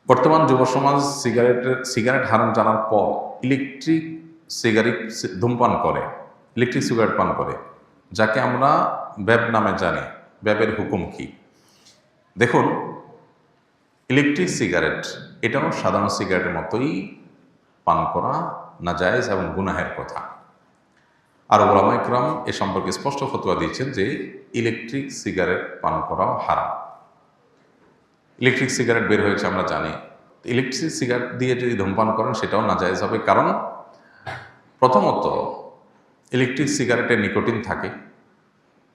বর্তমান যুব সমাজ সিগারেট হারাম জানার পর ইলেকট্রিক সিগারেট ধূমপান করে, ইলেকট্রিক সিগারেট পান করে, যাকে আমরা ভ্যাব নামে জানি। ভ্যাবের হুকুম কি? দেখুন, ইলেকট্রিক সিগারেট এটাও সাধারণ সিগারেটের মতোই পান করা নাজায়েজ এবং গুনাহের কথা। আর ওলামা ইকরাম এ সম্পর্কে স্পষ্ট ফতোয়া দিয়েছেন যে ইলেকট্রিক সিগারেট পান করাও হারাম। ইলেকট্রিক সিগারেট বের হয়েছে আমরা জানি। ইলেকট্রিক সিগারেট দিয়ে যদি ধূমপান করেন সেটাও নাজায়েজ হবে, কারণ প্রথমত ইলেকট্রিক সিগারেটে নিকোটিন থাকে,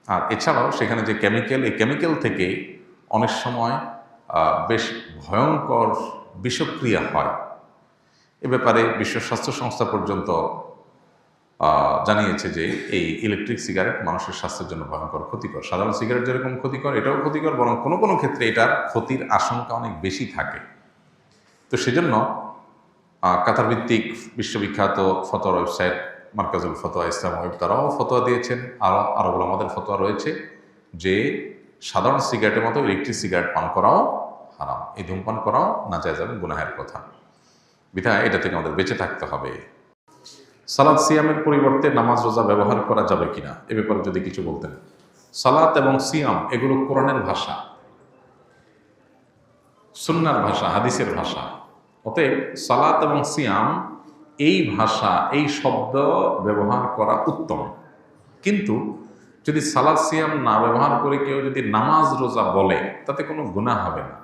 আর এছাড়াও সেখানে যে কেমিক্যাল, এই কেমিক্যাল থেকে অনেক সময় বেশ ভয়ঙ্কর বিষক্রিয়া হয়। এ ব্যাপারে বিশ্ব স্বাস্থ্য সংস্থা পর্যন্ত জানিয়েছে যে এই ইলেকট্রিক সিগারেট মানুষের স্বাস্থ্যের জন্য ভয়ঙ্কর ক্ষতিকর। সাধারণ সিগারেট যেরকম ক্ষতিকর, এটাও ক্ষতিকর, বরং কোনো কোনো ক্ষেত্রে এটার ক্ষতির আশঙ্কা অনেক বেশি থাকে। তো সেজন্য কাতার ভিত্তিক বিশ্ববিখ্যাত ফতোয়া ওয়েবসাইট মার্কাজুল ফতোয়া ইসলাম ওয়েব তারাও ফতোয়া দিয়েছেন। আরো আমাদের ফতোয়া রয়েছে যে সাধারণ সিগারেটের মতো ইলেকট্রিক সিগারেট পান করাও হারাম, এই ধূমপান করাও নাজায়েজ এবং গুনাহের কথা। বিধায় এটা থেকে আমাদের বেঁচে থাকতে হবে। সালাত সিয়ামের পরিবর্তে নামাজ রোজা ব্যবহার করা যাবে কিনা, এ ব্যাপারে যদি কিছু বলতেন। সালাত এবং সিয়াম এগুলো কোরআনের ভাষা, সুন্নাহর ভাষা, হাদিসের ভাষা। অতএব সালাত এবং সিয়াম এই ভাষা, এই শব্দ ব্যবহার করা উত্তম। কিন্তু যদি সালাত সিয়াম না ব্যবহার করে কেউ যদি নামাজ রোজা বলে, তাতে কোনো গুনাহ হবে না,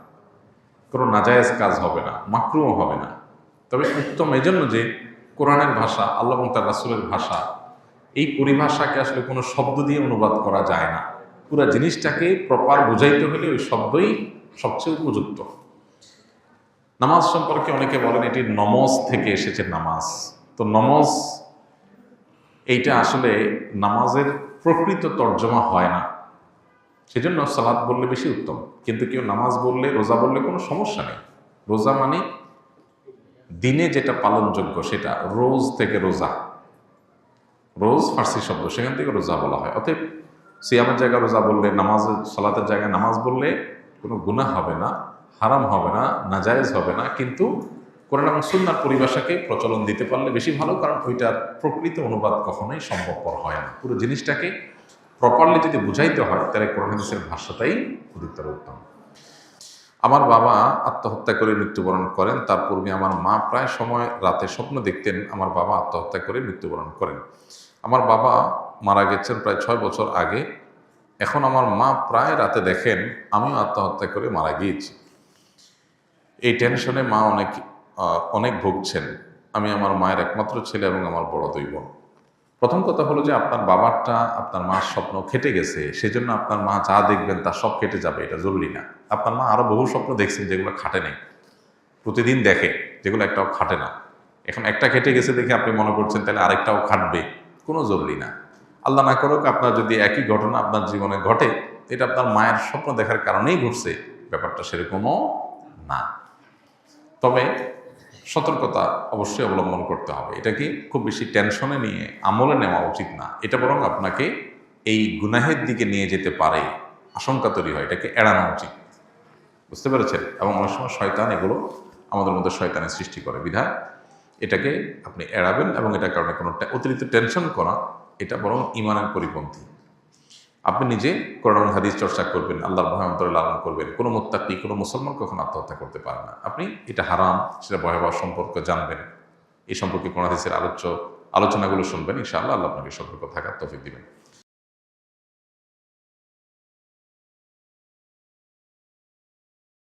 কোনো নাজায়েজ কাজ হবে না, মাকরুহ হবে না। তবে উত্তম এজন্য যে কোরআনের ভাষা, আল্লাহ এবং তার রাসূলের ভাষা, এই পরিভাষাকে আসলে কোনো শব্দ দিয়ে অনুবাদ করা যায় না। পুরো জিনিসটাকে প্রপার বুঝাইতে হলে ওই শব্দই সবচেয়ে উপযুক্ত। নামাজ সম্পর্কে অনেকে বলেন এটি নমজ থেকে এসেছে নামাজ। তো নমজ এইটা আসলে নামাজের প্রকৃত তর্জমা হয় না, সেজন্য সালাত বললে বেশি উত্তম। কিন্তু কেউ নামাজ বললে, রোজা বললে কোনো সমস্যা নেই। রোজা মানে দিনে যেটা পালনযোগ্য সেটা, রোজ থেকে রোজা, রোজ ফার্সি শব্দ, সেখান থেকে রোজা বলা হয়। অতএব সিয়ামের জায়গায় রোজা বললে, নামাজের সালাতের জায়গায় নামাজ বললে কোনো গুনাহ হবে না, হারাম হবে না, নাজায়েজ হবে না। কিন্তু কোরআন এবং সুন্নাহর পরিভাষাকে প্রচলন দিতে পারলে বেশি ভালো, কারণ ওইটার প্রকৃত অনুবাদ কখনোই সম্ভবপর হয় না। পুরো জিনিসটাকে প্রপারলি যদি বুঝাইতে হয়, তাহলে কোরআন হাদিসের ভাষাটাই অধিকতর উত্তম। আমার বাবা আত্মহত্যা করে মৃত্যুবরণ করেন। তার পূর্বে আমার মা প্রায় সময় রাতে স্বপ্ন দেখতেন আমার বাবা আত্মহত্যা করে মৃত্যুবরণ করেন। আমার বাবা মারা গেছেন প্রায় 6 বছর আগে। এখন আমার মা প্রায় রাতে দেখেন আমিও আত্মহত্যা করে মারা গিয়েছি। এই টেনশনে মা অনেক ভুগছেন। আমি আমার মায়ের একমাত্র ছেলে এবং আমার বড় 2 বোন। প্রথম কথা হলো যে আপনার বাবারটা আপনার মার স্বপ্ন খেটে গেছে, সেজন্য আপনার মা যা দেখবেন তা সব কেটে যাবে, এটা জরুরি না। আপনার মা আরো বহু স্বপ্ন দেখছেন যেগুলো খাটে নেই, প্রতিদিন দেখে, যেগুলো একটাও খাটে না। এখন একটা কেটে গেছে দেখে আপনি মনে করছেন তাহলে আরেকটাও খাটবে, কোনো জরুরি না। আল্লাহ না করুক আপনার যদি একই ঘটনা আপনার জীবনে ঘটে, এটা আপনার মায়ের স্বপ্ন দেখার কারণেই ঘটছে, ব্যাপারটা সেরকমও না। তবে সতর্কতা অবশ্যই অবলম্বন করতে হবে। এটাকে খুব বেশি টেনশনে নিয়ে আমলে নেওয়া উচিত না। এটা বরং আপনাকে এই গুনাহের দিকে নিয়ে যেতে পারে, আশঙ্কা তৈরি হয়, এটাকে এড়ানো উচিত। বুঝতে পেরেছেন? এবং অনেক সময় শয়তান এগুলো আমাদের মধ্যে শয়তানের সৃষ্টি করে, বিধায় এটাকে আপনি এড়াবেন। এবং এটার কারণে কোনো অতিরিক্ত টেনশন করা, এটা বরং ঈমানের পরিপন্থী। আপনি নিজে কোরআন হাদিস চর্চা করবেন, আল্লাহর ভয় অন্তরে লালন করবেন। কোনো মুত্তাকি, কোনো মুসলমান কখনো আত্মহত্যা করতে পারে না। আপনি এটা হারাম, সেটা ভয়াবহ সম্পর্ক জানবেন, এই সম্পর্কে কোরআন হাদিসের আলোচনাগুলো শুনবেন। ইনশাআল্লাহ আল্লাহ আপনাকে সতর্ক থাকার তৌফিক দিবেন।